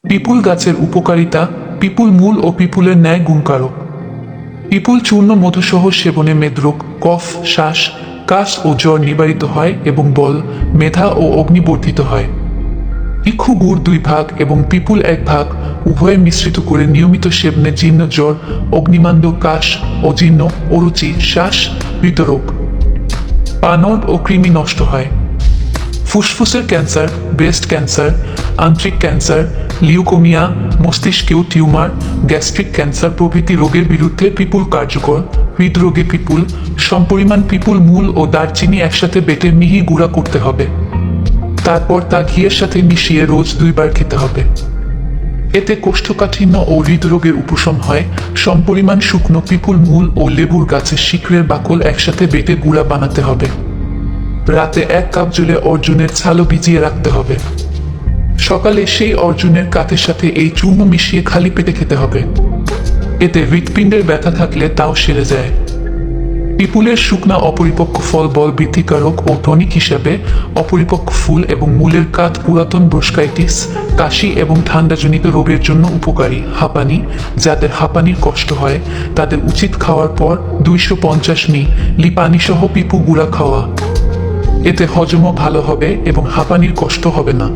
পিপুল গাছের উপকারিতা। পিপুল মূল ও পিপুলের ন্যায় গুণকারক। পিপুল চূর্ণ মধুসহ সেবনে মেদরোগ, কফ, শ্বাস, কাশ ও জ্বর নিবারিত হয় এবং বল, মেধা ও অগ্নি বর্ধিত হয়। ইক্ষু গুড় 2 ভাগ এবং পিপুল 1 ভাগ উভয়ে মিশ্রিত করে নিয়মিত সেবনে জীর্ণ জ্বর, অগ্নিমান্দ, কাশ, অজীর্ণ, অরুচি, শ্বাস, হৃদরোগ, পানব ও কৃমি নষ্ট হয়। ফুসফুসের ক্যান্সার, ব্রেস্ট ক্যান্সার, আন্ত্রিক ক্যান্সার, লিউকোমিয়া, মস্তিষ্কেও টিউমার, গ্যাস্ট্রিক ক্যান্সার প্রভৃতি রোগের বিরুদ্ধে পিপুল কার্যকর। হৃদরোগে পিপুল সমপরিমাণ পিপুল মূল ও দারচিনি একসাথে বেটে মিহি গুঁড়া করতে হবে। তারপর তা ঘিয়ের সাথে মিশিয়ে রোজ 2 বার খেতে হবে। এতে কোষ্ঠকাঠিন্য ও হৃদরোগের উপশম হয়। সমপরিমাণ শুকনো পিপুল মূল ও লেবুর গাছের শিকড়ের বাকল একসাথে বেটে গুঁড়া বানাতে হবে। রাতে 1 কাপ জলে অর্জুনের ছালও ভিজিয়ে রাখতে হবে। সকালে সেই অর্জুনের কাঠের সাথে এই চূর্ণ মিশিয়ে খালি পেটে খেতে হবে। এতে হৃৎপিণ্ডের ব্যথা থাকলে তাও সেরে যায়। পিপুলের শুকনা অপরিপক্ক ফল বল বৃদ্ধিকারক ও টনিক হিসেবে, অপরিপক্ক ফুল এবং মূলের কাঠ পুরাতন ব্রঙ্কাইটিস, কাশি এবং ঠান্ডাজনিত রোগের জন্য উপকারী। হাঁপানি, যাদের হাঁপানির কষ্ট হয় তাদের উচিত খাওয়ার পর 250 মিলি পানি সহ পিপু গুঁড়া খাওয়া। এতে হজমও ভালো হবে এবং হাঁপানির কষ্ট হবে না।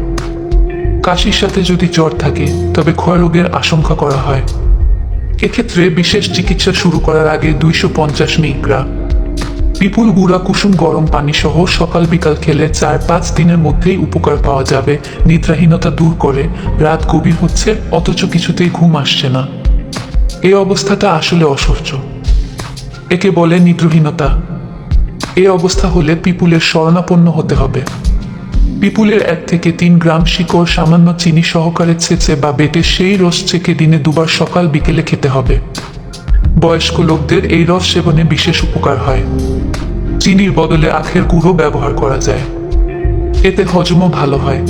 কাশির সাথে যদি জ্বর থাকে তবে ক্ষয়রোগের আশঙ্কা করা হয়। এক্ষেত্রে বিশেষ চিকিৎসা শুরু করার আগে 250 মিলিগ্রা পিপুল গুঁড়া কুসুম গরম পানি সহ সকাল বিকাল খেলে 4-5 দিনের মধ্যেই উপকার পাওয়া যাবে। নিদ্রাহীনতা দূর করে। রাত গভীর হচ্ছে অথচ কিছুতেই ঘুম আসছে না, এই অবস্থাটা আসলে অসহ্য। একে বলে নিদ্রাহীনতা। এই অবস্থা হলে পিপুলের শরণাপন্ন হতে হবে। পিপুলের 1 থেকে 3 গ্রাম শিকড় সামান্য চিনি সহকারে ছেঁচে বা বেটে সেই রস ছেঁকে দিনে 2 বার সকাল বিকেলে খেতে হবে। বয়স্ক লোকদের এই রস সেবনে বিশেষ উপকার হয়। চিনির বদলে আখের গুঁড়ো ব্যবহার করা যায়, এতে হজমও ভালো হয়।